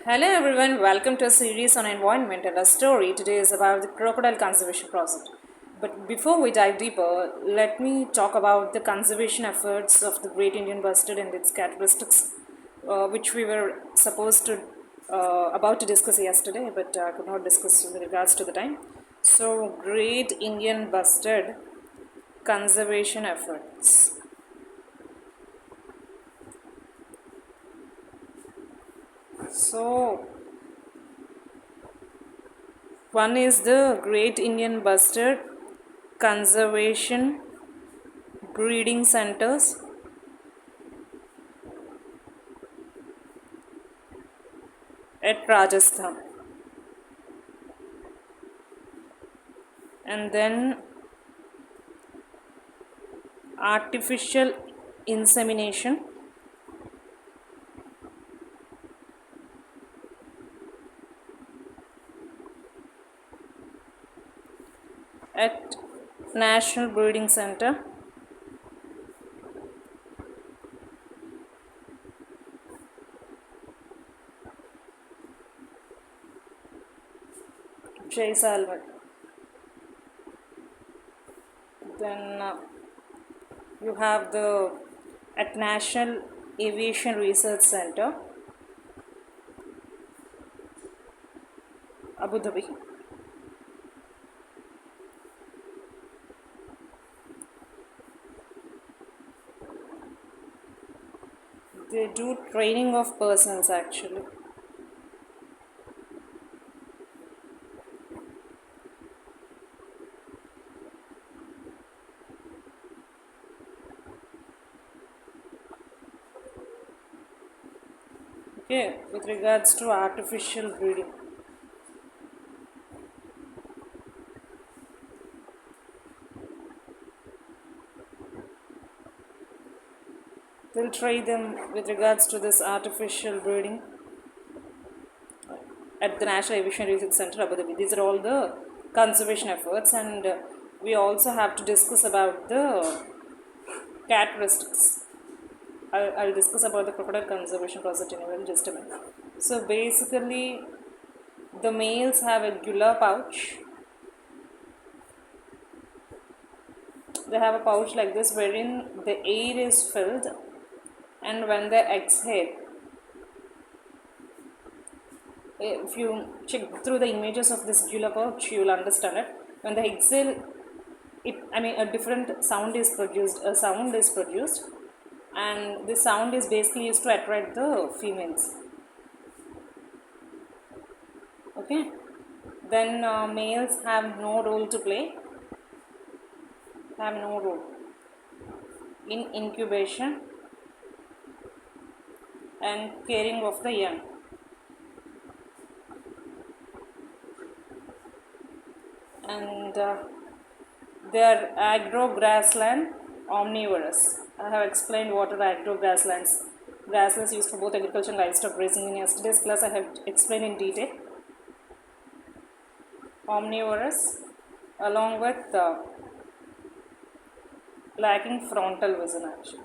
Hello everyone, welcome to a series on environment and a story. Today is about the crocodile conservation project. But before we dive deeper, let me talk about the conservation efforts of the great Indian bustard and its characteristics, which we were about to discuss yesterday, but could not discuss with regards to the time. So, great Indian bustard conservation efforts. So, one is the Great Indian Bustard Conservation Breeding Centers at Rajasthan. And then artificial insemination at National Breeding Center Jaisalmer. Then you have the at National Aviation Research Center, Abu Dhabi. They do training of persons actually. Okay, with regards to artificial breeding. We'll try them with regards to this artificial breeding at the National Aviation Research Center, Abu Dhabi. These are all the conservation efforts, and we also have to discuss about the characteristics. I'll discuss about the crocodile conservation project in a while, just a minute. So basically, the males have a gular pouch. They have a pouch like this wherein the air is filled, and when they exhale, if you check through the images of this gular pouch, you will understand it. When they exhale, a different sound is produced. A sound is produced, and this sound is basically used to attract the females. Okay. Then males have no role to play. Have no role in incubation and caring of the young. And they are agro-grassland omnivorous. I have explained what are agro-grasslands. Grasslands used for both agriculture and livestock grazing. In yesterday's class, I have explained in detail. Omnivorous, along with lacking frontal vision actually.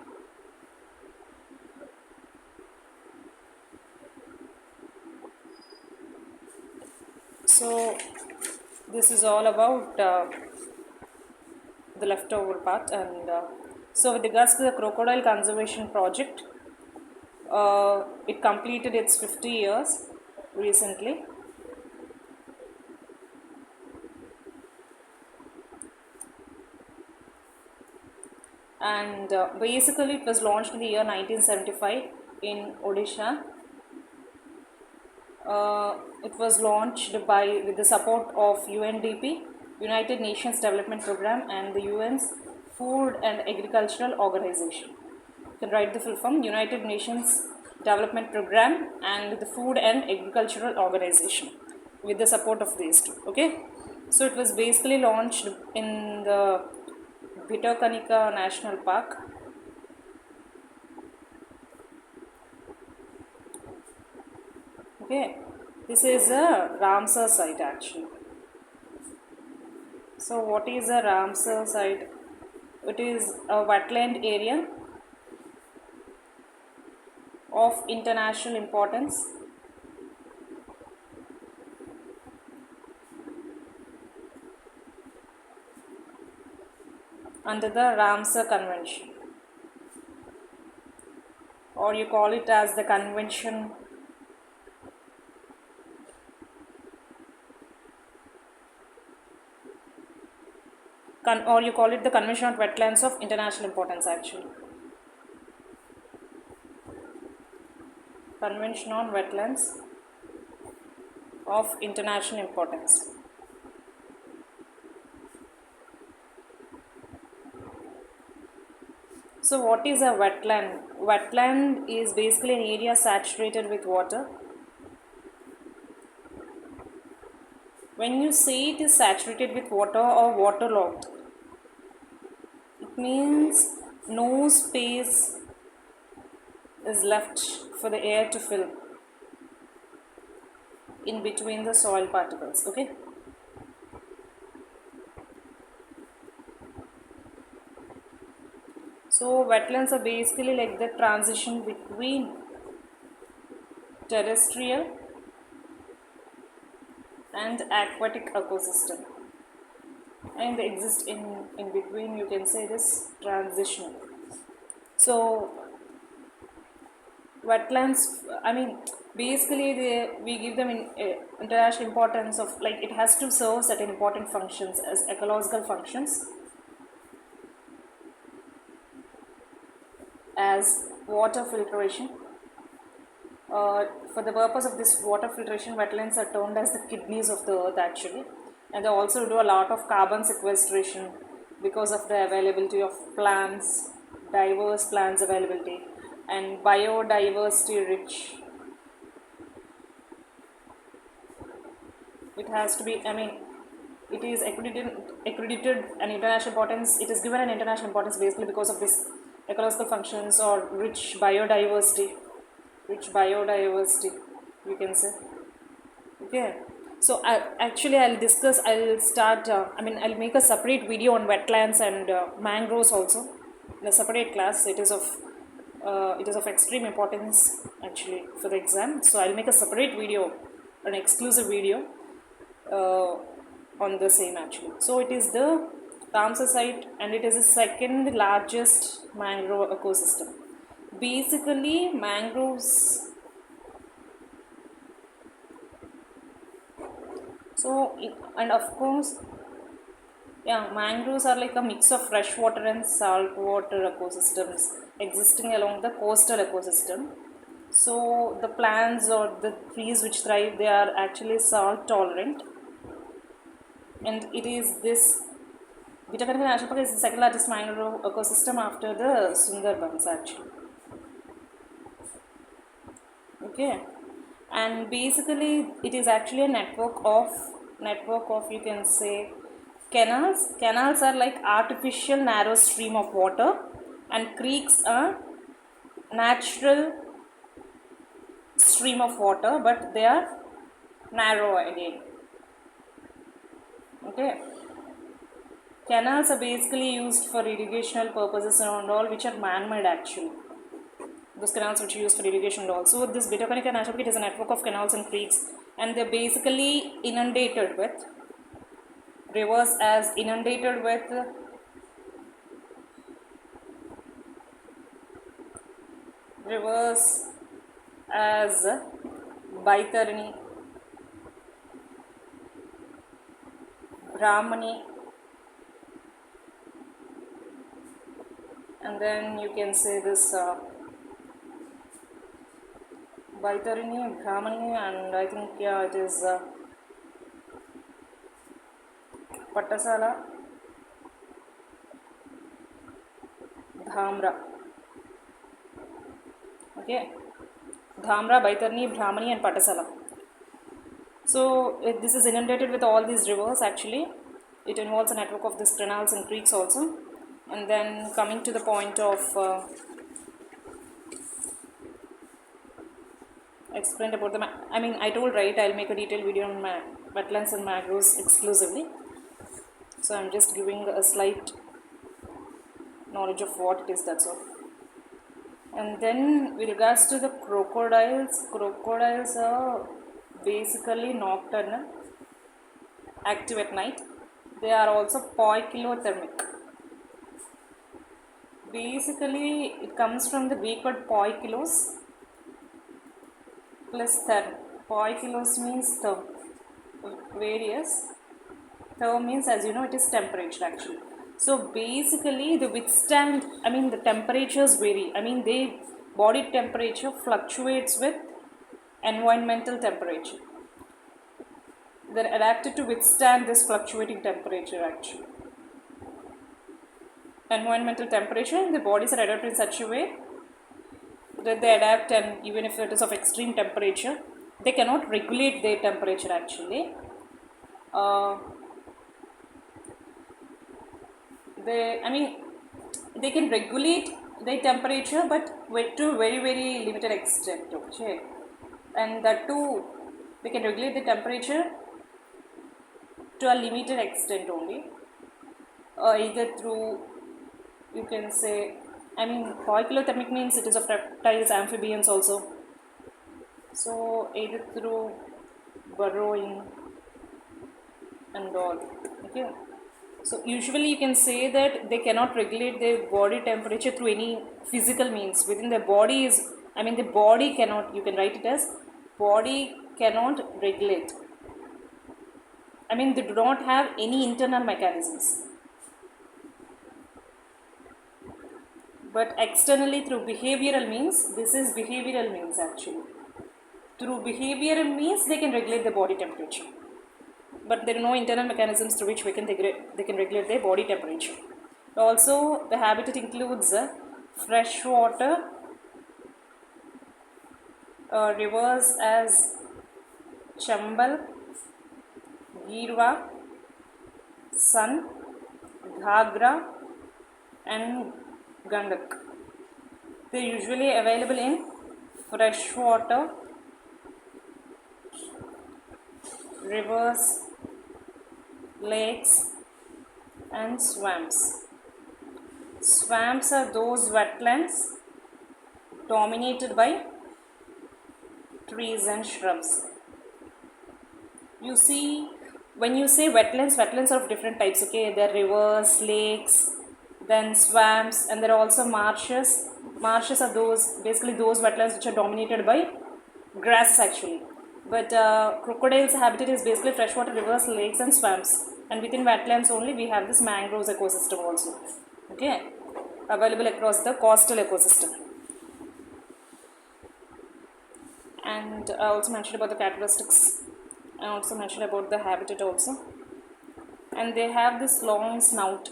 So this is all about the leftover part, and so with regards to the crocodile conservation project, it completed its 50 years recently. And basically it was launched in the year 1975 in Odisha. It was launched with the support of UNDP, United Nations Development Program, and the UN's Food and Agricultural Organization. You can write the full form: United Nations Development Program and the Food and Agricultural Organization, with the support of these two. Okay, so it was basically launched in the Bhitarkanika National Park. Okay, this is a Ramsar site actually. So what is a Ramsar site? It is a wetland area of international importance under the Ramsar Convention, or you call it as the convention, or you call it the Convention on Wetlands of International Importance actually. Convention on Wetlands of International Importance. So what is a wetland? Wetland is basically an area saturated with water. When you say it is saturated with water or waterlogged, it means no space is left for the air to fill in between the soil particles. Okay. So wetlands are basically like the transition between terrestrial and aquatic ecosystem, and they exist in between, you can say this transition. So wetlands, I mean, basically we give them international importance of, like, it has to serve certain important functions as ecological functions, as water filtration. For the purpose of this water filtration, wetlands are termed as the kidneys of the earth actually, and they also do a lot of carbon sequestration because of the availability of plants, diverse plants availability, and biodiversity rich. It has to be, I mean, it is accredited an international importance. It is given an international importance basically because of this ecological functions or rich biodiversity, you can say. Okay, so I'll start, I'll make a separate video on wetlands and mangroves also in a separate class. It is of extreme importance actually for the exam, so I'll make a separate video, an exclusive video on the same actually. So it is the Ramsar site, and it is the second largest mangrove ecosystem. Basically, mangroves, and of course, yeah, mangroves are like a mix of freshwater and saltwater ecosystems existing along the coastal ecosystem. So the plants or the trees which thrive, they are actually salt tolerant, and it is this Bhitarkanika National Park is the second largest mangrove ecosystem after the Sundarbans actually. Okay, and basically it is actually a network of you can say canals. Canals are like artificial narrow stream of water, and creeks are natural stream of water, but they are narrow again. Okay, canals are basically used for irrigational purposes and all, which are man-made actually. Those canals which are used for irrigation and all. So this Bhitarkanika National Park is a network of canals and creeks, and they're basically inundated with rivers, as inundated with rivers as Baitarani, Brahmani, and then you can say this Baitarani, Brahmani, and I think, yeah, it is Pattasala, Dhamra. Okay, Dhamra, Baitarani, Brahmani, and Pattasala. So this is inundated with all these rivers actually. It involves a network of these canals and creeks also. And then coming to the point of explained about the I told, right, I'll make a detailed video on wetlands and mangroves exclusively. So I'm just giving a slight knowledge of what it is, that's all. And then with regards to the crocodiles are basically nocturnal, active at night. They are also poikilothermic. Basically, it comes from the Greek word poikilos plus therm. Poikilos means therm, various. Therm means, as you know, it is temperature actually. So basically, the withstand, the temperatures vary. They body temperature fluctuates with environmental temperature. They're adapted to withstand this fluctuating temperature actually. Environmental temperature, and the bodies are adapted in such a way that they adapt, and even if it is of extreme temperature, they cannot regulate their temperature actually. They can regulate their temperature, but to a very very limited extent. Okay, and that too, they can regulate the temperature to a limited extent only, either through, you can say, poikilothermic means it is of reptiles, amphibians also. So either through burrowing and all. Okay. So usually you can say that they cannot regulate their body temperature through any physical means. Within their body is, the body cannot, you can write it as body cannot regulate. They do not have any internal mechanisms. But externally through behavioral means, this is behavioral means actually. Through behavioral means they can regulate the body temperature. But there are no internal mechanisms through which they can regulate their body temperature. Also, the habitat includes fresh water, rivers as Chambal, Girwa, Sun, Ghagra and Gandak. They are usually available in fresh water, rivers, lakes and swamps. Swamps are those wetlands dominated by trees and shrubs. You see, when you say wetlands are of different types. Okay, there are rivers, lakes, then swamps, and there are also marshes. Marshes are basically those wetlands which are dominated by grass actually. But crocodile's habitat is basically freshwater rivers, lakes and swamps. And within wetlands only we have this mangroves ecosystem also. Okay, available across the coastal ecosystem. And I also mentioned about the characteristics. I also mentioned about the habitat also. And they have this long snout.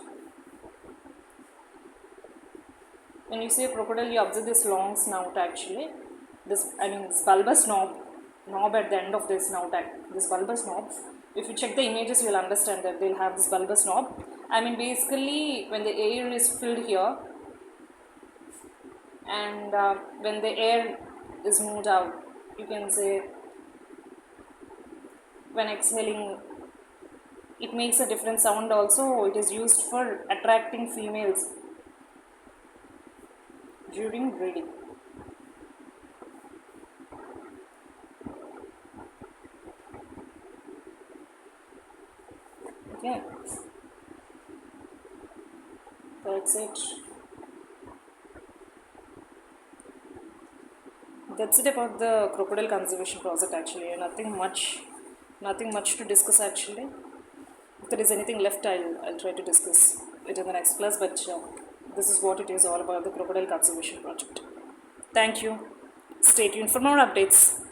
When you say crocodile, you observe this long snout actually. This bulbous knob at the end of this snout, this bulbous knob. If you check the images, you will understand that they'll have this bulbous knob. Basically when the air is filled here, and when the air is moved out, you can say, when exhaling, it makes a different sound also. It is used for attracting females during breeding. Okay, that's it. That's it about the crocodile conservation project actually. Nothing much to discuss actually. If there is anything left, I'll try to discuss it in the next class, but this is what it is all about, the crocodile conservation project. Thank you. Stay tuned for more updates.